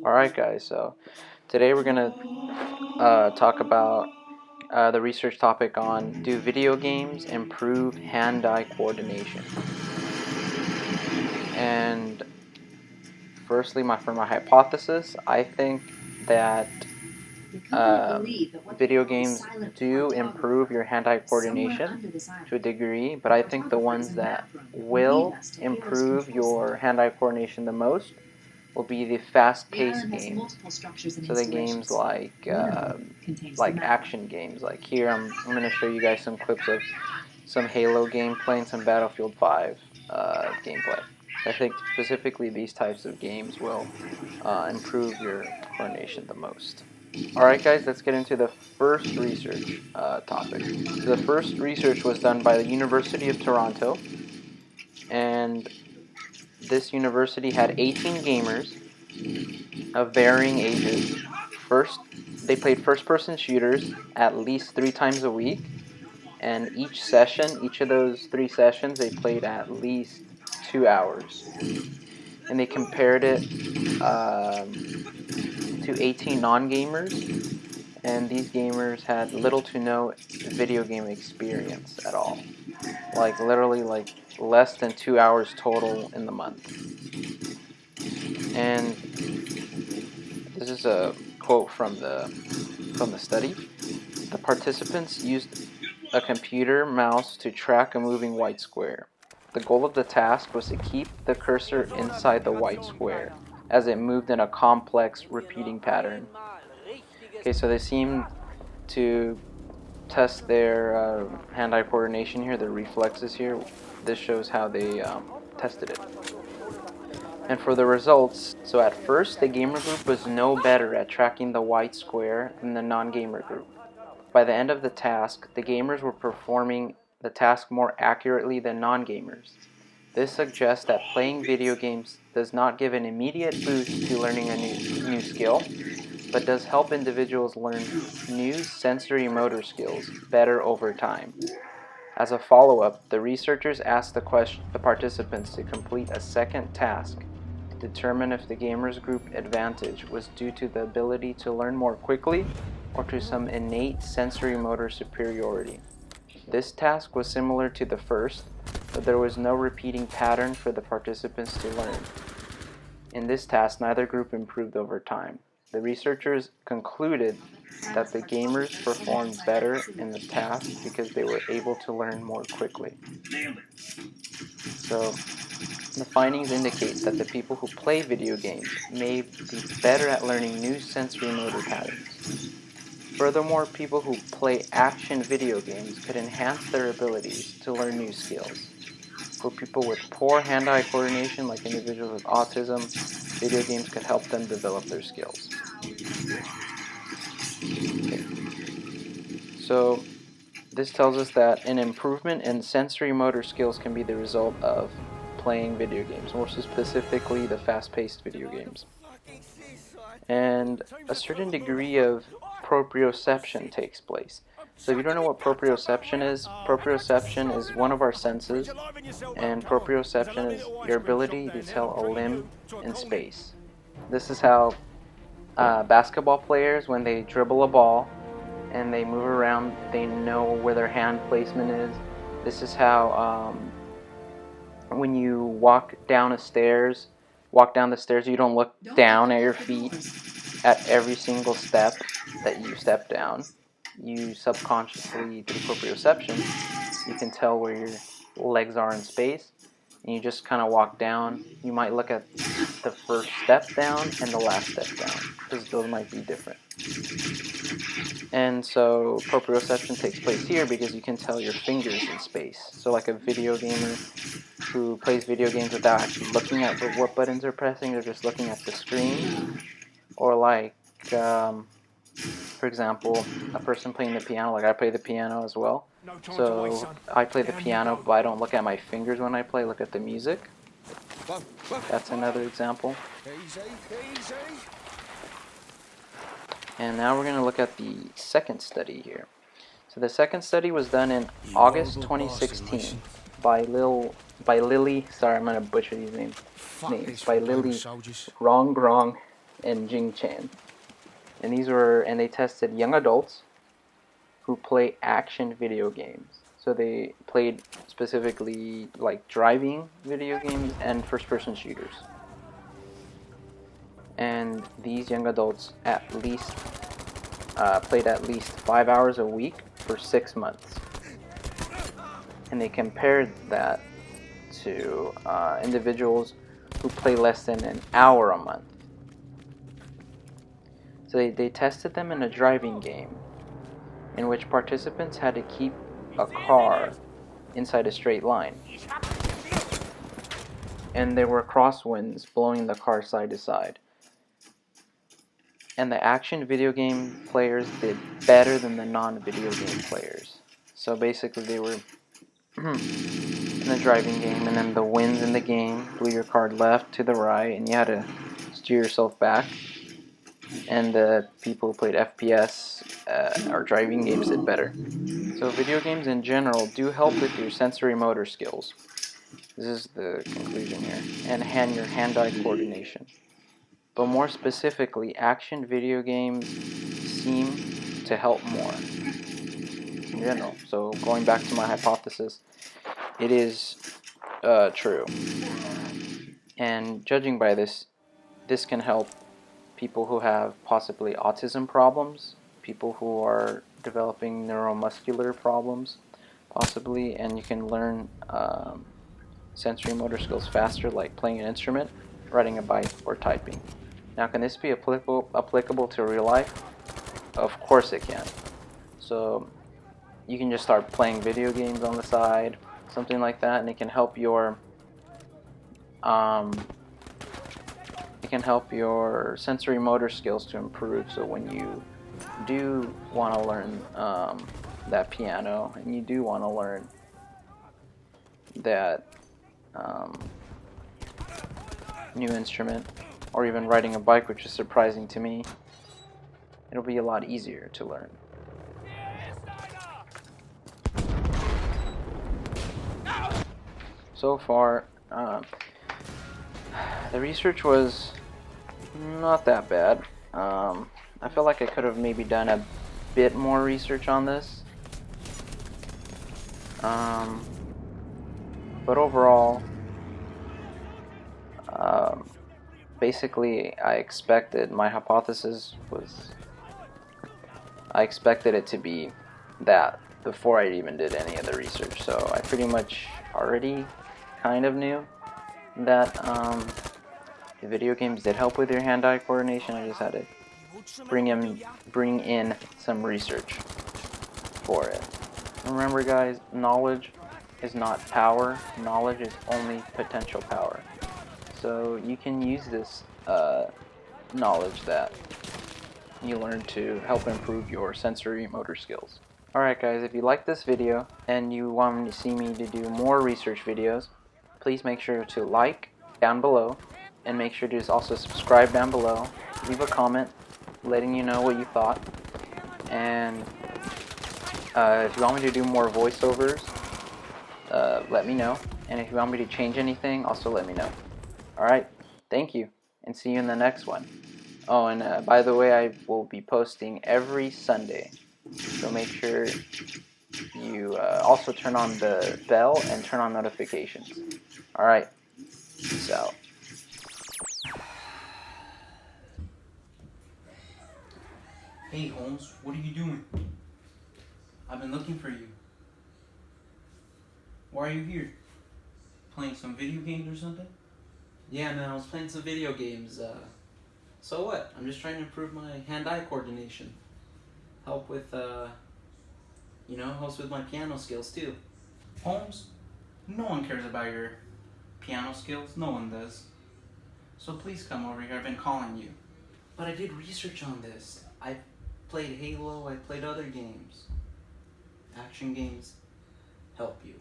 Alright guys, so today we're going to talk about the research topic on do video games improve hand-eye coordination. And firstly, for my hypothesis, I think that video games do improve your hand-eye coordination to a degree, but I think the ones that will improve your hand-eye coordination the most will be the fast-paced games. So the games like action games. Like here, I'm going to show you guys some clips of some Halo gameplay and some Battlefield 5 gameplay. I think specifically these types of games will improve your coordination the most. Alright guys, let's get into the first research topic. So the first research was done by the University of Toronto, and this university had 18 gamers of varying ages. They played first-person shooters at least 3 times a week, and each of those 3 sessions, they played at least 2 hours. And they compared it to 18 non-gamers, and these gamers had little to no video game experience at all. Like literally less than 2 hours total in the month. And this is a quote from the study. The participants used a computer mouse to track a moving white square. The goal of the task was to keep the cursor inside the white square as it moved in a complex repeating pattern. Okay, so they seem to test their hand-eye coordination here, their reflexes here. This shows how they tested it. And for the results, so at first the gamer group was no better at tracking the white square than the non-gamer group. By the end of the task, the gamers were performing the task more accurately than non-gamers. This suggests that playing video games does not give an immediate boost to learning a new skill, but does help individuals learn new sensorimotor skills better over time. As a follow-up, the researchers asked the participants to complete a second task to determine if the gamers group advantage was due to the ability to learn more quickly or to some innate sensorimotor superiority. This task was similar to the first, but there was no repeating pattern for the participants to learn. In this task, neither group improved over time. The researchers concluded that the gamers performed better in the task because they were able to learn more quickly. So, the findings indicate that the people who play video games may be better at learning new sensorimotor patterns. Furthermore, people who play action video games could enhance their abilities to learn new skills. For people with poor hand-eye coordination, like individuals with autism, video games could help them develop their skills. Okay. So, this tells us that an improvement in sensory motor skills can be the result of playing video games, more specifically the fast-paced video games. And a certain degree of proprioception takes place. So if you don't know what proprioception is one of our senses, and proprioception is your ability to tell a limb in space. This is how basketball players, when they dribble a ball and they move around, they know where their hand placement is. This is how when you walk down the stairs, you don't look down at your feet at every single step that you step down. You subconsciously, through proprioception, you can tell where your legs are in space, and you just kind of walk down. You might look at the first step down and the last step down, because those might be different. And so proprioception takes place here because you can tell your fingers in space. So like a video gamer who plays video games without actually looking at what buttons they're pressing, they're just looking at the screen. Or like, for example, a person playing the piano, like I play the piano as well. So I play the piano, but I don't look at my fingers when I play, I look at the music. That's another example. And now we're going to look at the second study here. So the second study was done in August 2016 by Lily, sorry I'm going to butcher these names, by Lily Wrong and Jingchan. And they tested young adults who play action video games. So they played specifically like driving video games and first-person shooters. And these young adults at least played at least 5 hours a week for 6 months. And they compared that to individuals who play less than an hour a month. So they tested them in a driving game in which participants had to keep a car inside a straight line. And there were crosswinds blowing the car side to side. And the action video game players did better than the non-video game players. So basically they were in the driving game, and then the winds in the game blew your car left to the right, and you had to steer yourself back. And the people who played FPS or driving games did better. So video games in general do help with your sensory motor skills. This is the conclusion here. And your hand-eye coordination. But more specifically, action video games seem to help more in general. So going back to my hypothesis, it is true. And judging by this, this can help people who have possibly autism problems, people who are developing neuromuscular problems, possibly, and you can learn sensory motor skills faster, like playing an instrument, riding a bike, or typing. Now, can this be applicable to real life? Of course it can. So you can just start playing video games on the side, something like that, and it can help your sensory motor skills to improve. So when you do want to learn that piano, and you do want to learn that new instrument, or even riding a bike, which is surprising to me, it'll be a lot easier to learn. So far, the research was not that bad. I feel like I could have maybe done a bit more research on this. But overall, basically, I expected it to be that before I even did any of the research. So I pretty much already kind of knew that the video games did help with your hand-eye coordination. I just had to bring in some research for it. Remember, guys, knowledge is not power. Knowledge is only potential power. So you can use this knowledge that you learn to help improve your sensory motor skills. Alright guys, if you like this video and you want to see me to do more research videos, please make sure to like down below, and make sure to just also subscribe down below. Leave a comment letting you know what you thought, and if you want me to do more voiceovers, let me know, and if you want me to change anything, also let me know. Alright, thank you, and see you in the next one. Oh, and by the way, I will be posting every Sunday, so make sure you also turn on the bell and turn on notifications. Alright, peace out. Hey Holmes, what are you doing? I've been looking for you. Why are you here? Playing some video games or something? Yeah, man, I was playing some video games. So what? I'm just trying to improve my hand-eye coordination. Helps with my piano skills too. Holmes, no one cares about your piano skills. No one does. So please come over here. I've been calling you. But I did research on this. I played Halo, I played other games. Action games help you.